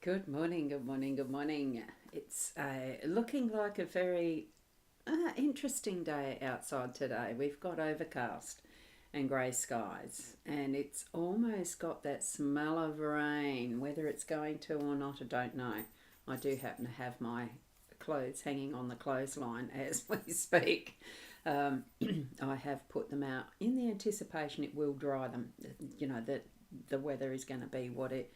Good morning, good morning, good morning. It's looking like a very interesting day outside today. We've got overcast and grey skies, and it's almost got that smell of rain. Whether it's going to or not, I don't know. I do happen to have my clothes hanging on the clothesline as we speak. I have put them out in the anticipation it will dry them. You know, that the weather is going to be what it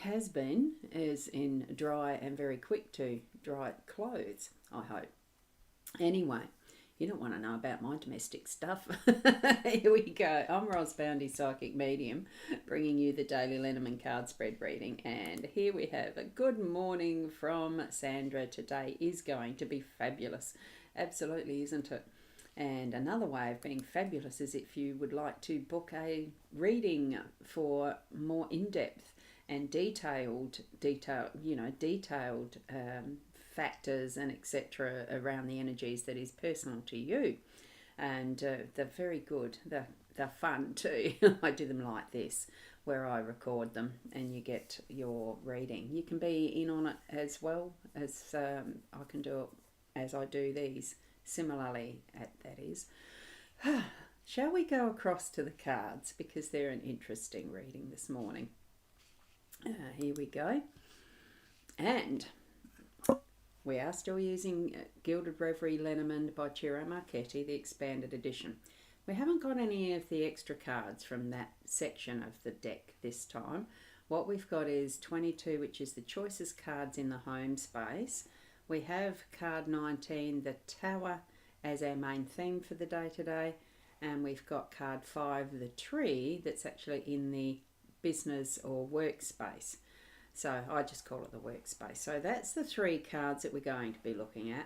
has been, is in dry and very quick to dry clothes, I hope. Anyway, you don't want to know about my domestic stuff. Here we go. I'm rosboundy psychic medium, bringing you the daily Lenormand card spread reading. And here we have a good morning from Sandra. Today is going to be fabulous. Absolutely, isn't it? And another way of being fabulous is if you would like to book a reading for more in-depth and detailed factors and etc. around the energies that is personal to you. And they're very good. They're fun too. I do them like this, where I record them and you get your reading. You can be in on it as well as I can do it as I do these. Similarly, that is. Shall we go across to the cards, because they're an interesting reading this morning. Here we go. And we are still using Gilded Reverie Lenormand by Ciro Marchetti, the expanded edition. We haven't got any of the extra cards from that section of the deck this time. What we've got is 22, which is the choicest cards in the home space. We have card 19, the Tower, as our main theme for the day today. And we've got card 5, the Tree, that's actually in the business or workspace. So I just call it the workspace. So that's the 3 cards that we're going to be looking at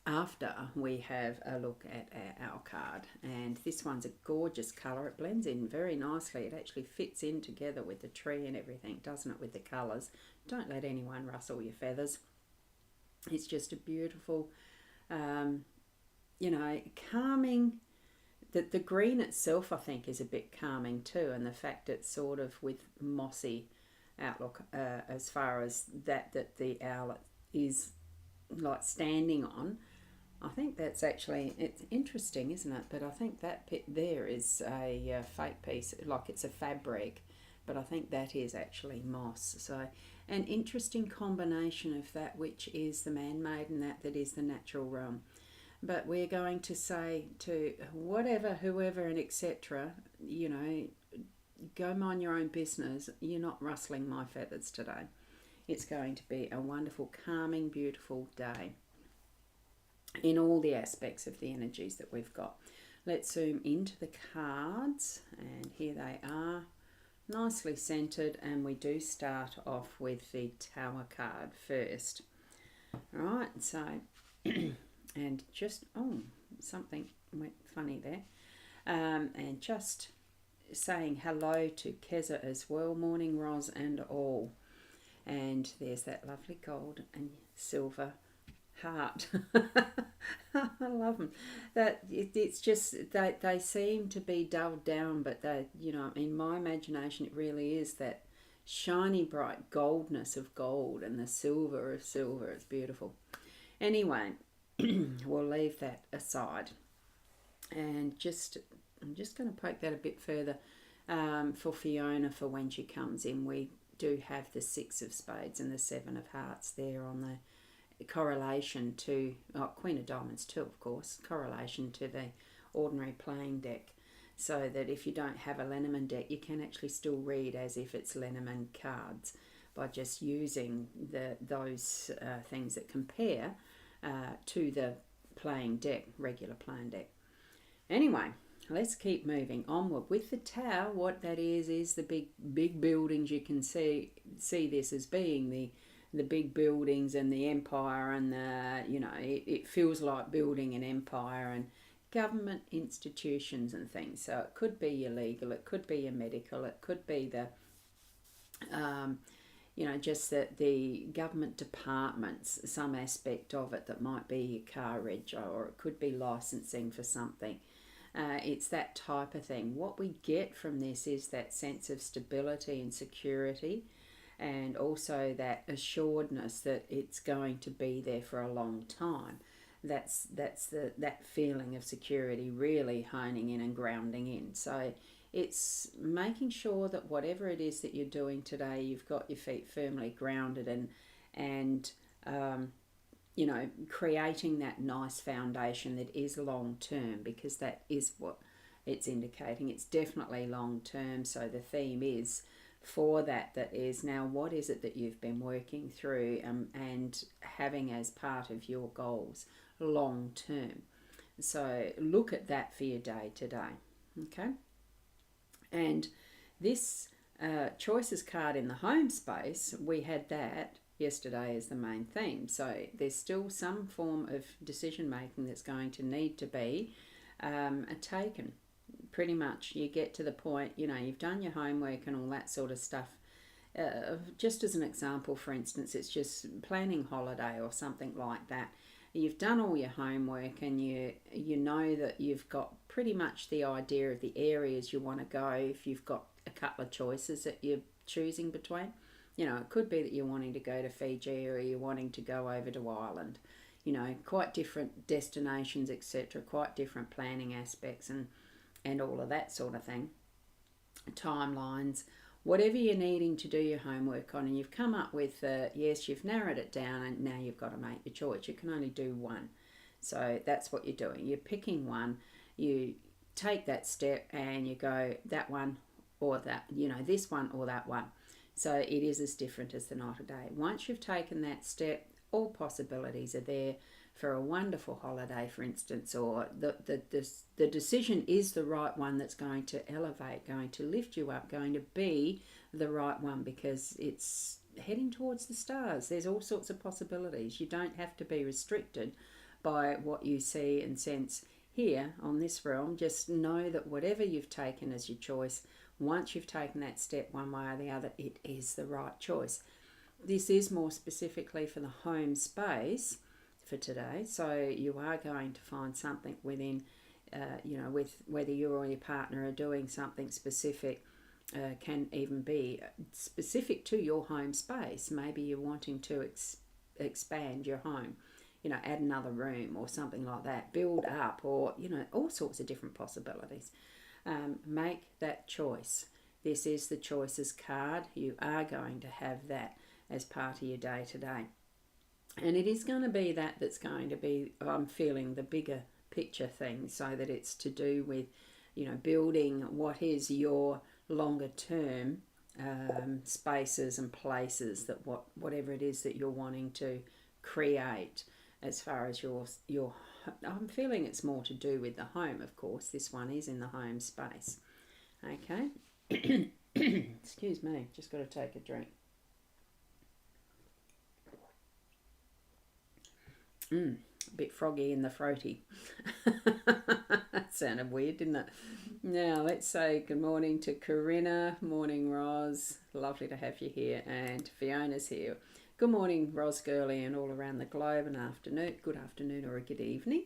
after we have a look at our card. And this one's a gorgeous colour. It blends in very nicely. It actually fits in together with the tree and everything, doesn't it, with the colours. Don't let anyone rustle your feathers. It's just a beautiful, calming. The green itself, I think, is a bit calming too, and the fact it's sort of with mossy outlook as far as that the owl is like standing on. I think that's actually, it's interesting, isn't it? But I think that bit there is a fake piece, like it's a fabric, but I think that is actually moss. So an interesting combination of that which is the man-made and that is the natural realm. But we're going to say to whatever, whoever, and etc., go mind your own business. You're not rustling my feathers today. It's going to be a wonderful, calming, beautiful day in all the aspects of the energies that we've got. Let's zoom into the cards, and here they are, nicely centered, and we do start off with the Tower card first. All right, so... and just, something went funny there. And just saying hello to Keza as well. Morning, Ros and all. And there's that lovely gold and silver heart. I love them. It's just, they seem to be dulled down, but they, in my imagination, it really is that shiny, bright goldness of gold and the silver of silver. It's beautiful. Anyway, we'll leave that aside, and I'm just going to poke that a bit further for Fiona for when she comes in. We do have the 6 of Spades and the 7 of Hearts there on the correlation to Queen of Diamonds too, of course, correlation to the ordinary playing deck, so that if you don't have a Lenormand deck, you can actually still read as if it's Lenormand cards by just using those things that compare to the playing deck, regular playing deck. Anyway, let's keep moving onward with the Tower. What that is the big buildings. You can see this as being the big buildings and the empire, and it feels like building an empire and government institutions and things. So it could be your legal, it could be your medical, it could be the just that the government departments, some aspect of it that might be your car reg, or it could be licensing for something. It's that type of thing. What we get from this is that sense of stability and security, and also that assuredness that it's going to be there for a long time. That's that feeling of security really honing in and grounding in. So it's making sure that whatever it is that you're doing today, you've got your feet firmly grounded, and you know, creating that nice foundation that is long term, because that is what it's indicating. It's definitely long term. So the theme is for that is now, what is it that you've been working through and having as part of your goals long term. So look at that for your day today. Okay. And this choices card in the home space, we had that yesterday as the main theme. So there's still some form of decision making that's going to need to be taken. Pretty much you get to the point, you know, you've done your homework and all that sort of stuff. Just as an example, for instance, it's just planning holiday or something like that. You've done all your homework and you know that you've got pretty much the idea of the areas you want to go. If you've got a couple of choices that you're choosing between, you know, it could be that you're wanting to go to Fiji or you're wanting to go over to Ireland. You know, quite different destinations, etc., quite different planning aspects and all of that sort of thing. Timelines, whatever you're needing to do your homework on, and you've come up with, yes, you've narrowed it down, and now you've got to make your choice. You can only do one. So that's what you're doing. You're picking one. You take that step and you go that one or that, you know, this one or that one. So it is as different as the night or day. Once you've taken that step, all possibilities are there for a wonderful holiday, for instance, or the decision is the right one that's going to elevate, going to lift you up, going to be the right one because it's heading towards the stars. There's all sorts of possibilities. You don't have to be restricted by what you see and sense here on this realm. Just know that whatever you've taken as your choice, once you've taken that step one way or the other, it is the right choice. This is more specifically for the home space for today. So you are going to find something within, you know, with whether you or your partner are doing something specific, can even be specific to your home space. Maybe you're wanting to expand your home, you know, add another room or something like that, build up, or, you know, all sorts of different possibilities. Make that choice. This is the choices card. You are going to have that as part of your day today. And it is going to be that's going to be, I'm feeling, the bigger picture thing, so that it's to do with, you know, building what is your longer term spaces and places, that whatever it is that you're wanting to create as far as your I'm feeling it's more to do with the home, of course. This one is in the home space. Okay. Excuse me, just got to take a drink. A bit froggy in the throaty. That sounded weird, didn't it? Now, let's say good morning to Corinna. Morning, Roz. Lovely to have you here. And Fiona's here. Good morning, Roz Gurley, and all around the globe. And afternoon, good afternoon or a good evening.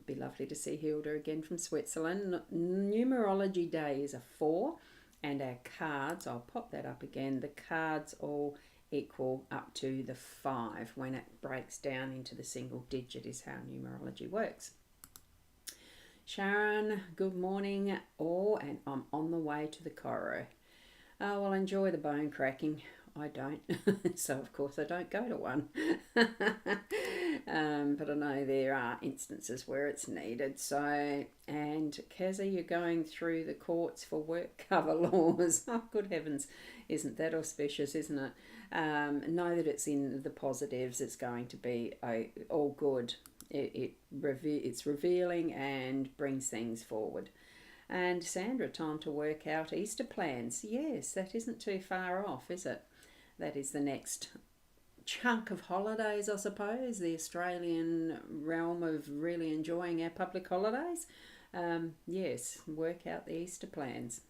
Be lovely to see Hilda again from Switzerland. Numerology day is a 4. And our cards, I'll pop that up again. The cards all equal up to the 5. When it breaks down into the single digit is how numerology works. Sharon, good morning all, and I'm on the way to the chiro. Oh, well, enjoy the bone cracking. I don't, so of course I don't go to one. But I know there are instances where it's needed. So, and Keza, you're going through the courts for work cover laws. Oh, good heavens, isn't that auspicious, isn't it? Know that it's in the positives. It's going to be all good. It's revealing and brings things forward. And Sandra, time to work out Easter plans. Yes, that isn't too far off, is it? That is the next chunk of holidays, I suppose, the Australian realm of really enjoying our public holidays. Yes, work out the Easter plans.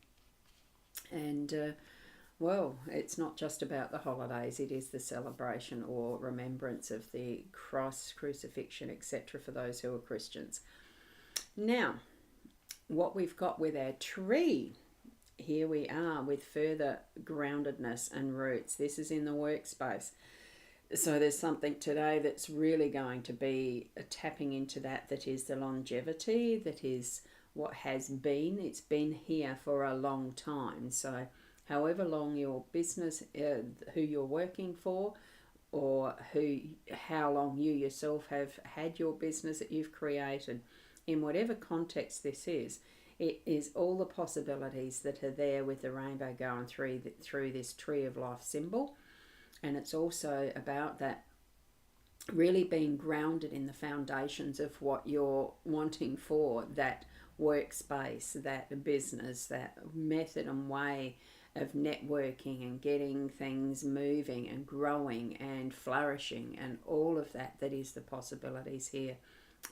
And, well, it's not just about the holidays, it is the celebration or remembrance of the cross, crucifixion, etc. for those who are Christians. Now, what we've got with our tree here we are with further groundedness and roots. This is in the workspace. So there's something today that's really going to be tapping into that is the longevity, that is what has been. It's been here for a long time. So however long your business, who you're working for, or how long you yourself have had your business that you've created, in whatever context this is, it is all the possibilities that are there with the rainbow going through this tree of life symbol. And it's also about that really being grounded in the foundations of what you're wanting for that workspace, that business, that method and way of networking and getting things moving and growing and flourishing, and all of that is the possibilities here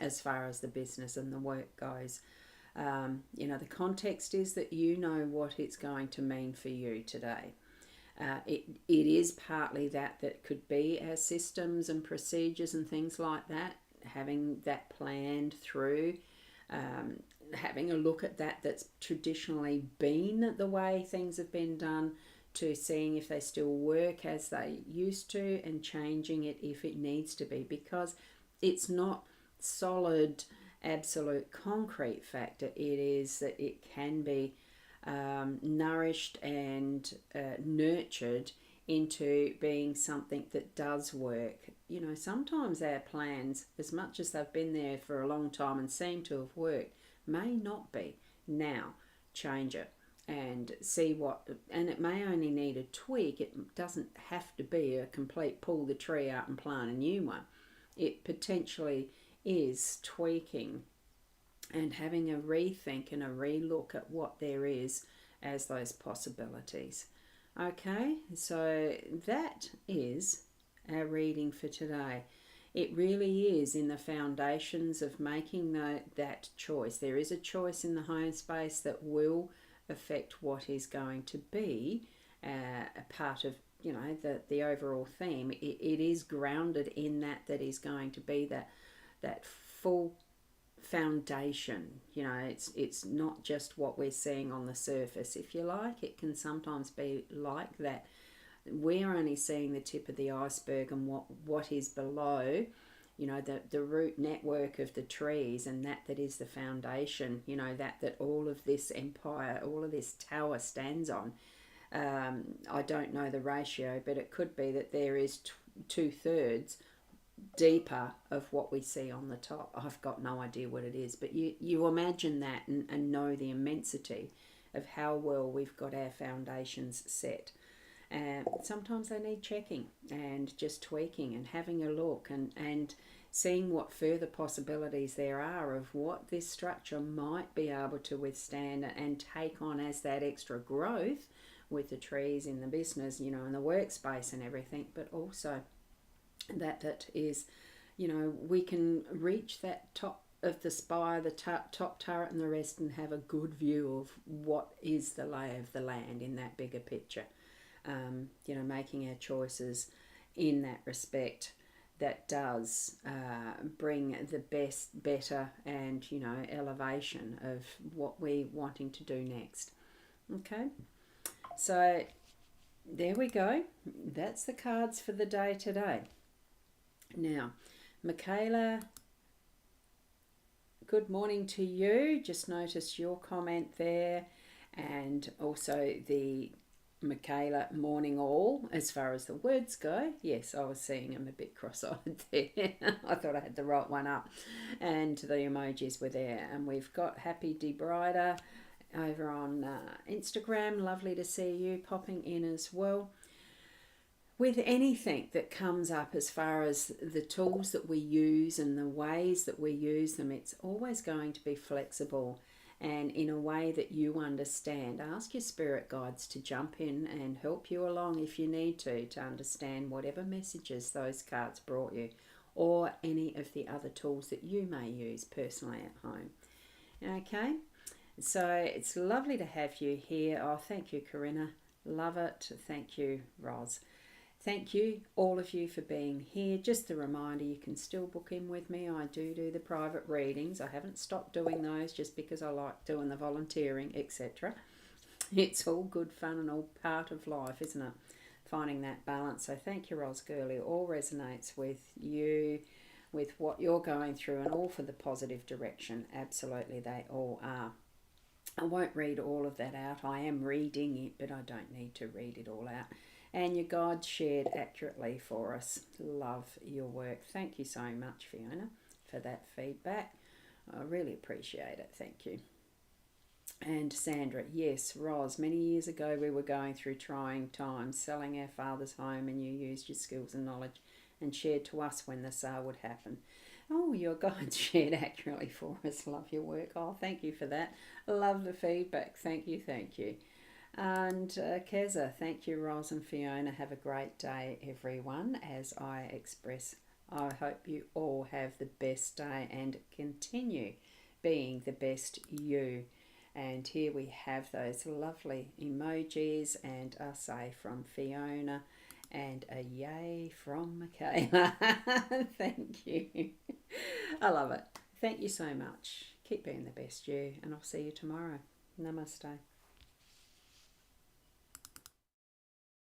as far as the business and the work goes. The context is that you know what it's going to mean for you today. It is partly that could be our systems and procedures and things like that, having that planned through, having a look at that's traditionally been the way things have been done, to seeing if they still work as they used to and changing it if it needs to be, because it's not solid, absolute, concrete factor. It is that it can be nourished and nurtured into being something that does work. Sometimes our plans, as much as they've been there for a long time and seem to have worked, may not be. Now, change it and see what, and it may only need a tweak. It doesn't have to be a complete pull the tree out and plant a new one. It potentially is tweaking and having a rethink and a relook at what there is as those possibilities. Okay, so that is our reading for today. It really is in the foundations of making that choice. There is a choice in the home space that will affect what is going to be a part of the overall theme. It is grounded in that is going to be that full foundation. It's not just what we're seeing on the surface, if you like. It can sometimes be like that. We're only seeing the tip of the iceberg and what is below, the root network of the trees, and that is the foundation, that all of this empire, all of this tower stands on. I don't know the ratio, but it could be that there is 2/3 deeper of what we see on the top. I've got no idea what it is, but you imagine that and know the immensity of how well we've got our foundations set. And sometimes they need checking and just tweaking and having a look and seeing what further possibilities there are of what this structure might be able to withstand and take on as that extra growth with the trees in the business, in the workspace and everything, but also that is, we can reach that top of the spire, the top turret and the rest, and have a good view of what is the lay of the land in that bigger picture. Making our choices in that respect, that does bring the better and, elevation of what we're wanting to do next. Okay, so there we go. That's the cards for the day today. Now, Michaela, good morning to you. Just noticed your comment there, and also the Michaela morning all as far as the words go. Yes, I was seeing them a bit cross-eyed there. I thought I had the right one up, and the emojis were there. And we've got Happy Debrider over on Instagram. Lovely to see you popping in as well. With anything that comes up as far as the tools that we use and the ways that we use them, it's always going to be flexible and in a way that you understand. Ask your spirit guides to jump in and help you along if you need to understand whatever messages those cards brought you, or any of the other tools that you may use personally at home. Okay, so it's lovely to have you here. Oh, thank you, Corinna. Love it. Thank you, Roz. Thank you, all of you, for being here. Just a reminder, you can still book in with me. I do the private readings. I haven't stopped doing those just because I like doing the volunteering, etc. It's all good fun and all part of life, isn't it? Finding that balance. So thank you, Ros Gurley. All resonates with you, with what you're going through, and all for the positive direction. Absolutely, they all are. I won't read all of that out. I am reading it, but I don't need to read it all out. And your guide shared accurately for us. Love your work. Thank you so much, Fiona, for that feedback. I really appreciate it. Thank you. And Sandra, yes, Ros, many years ago we were going through trying times, selling our father's home, and you used your skills and knowledge and shared to us when the sale would happen. Oh, your guide shared accurately for us. Love your work. Oh, thank you for that. Love the feedback. Thank you, thank you. And Keza, thank you, Ros and Fiona. Have a great day, everyone. As I express, I hope you all have the best day and continue being the best you. And here we have those lovely emojis and a say from Fiona and a yay from Michaela. Thank you. I love it. Thank you so much. Keep being the best you, and I'll see you tomorrow. Namaste.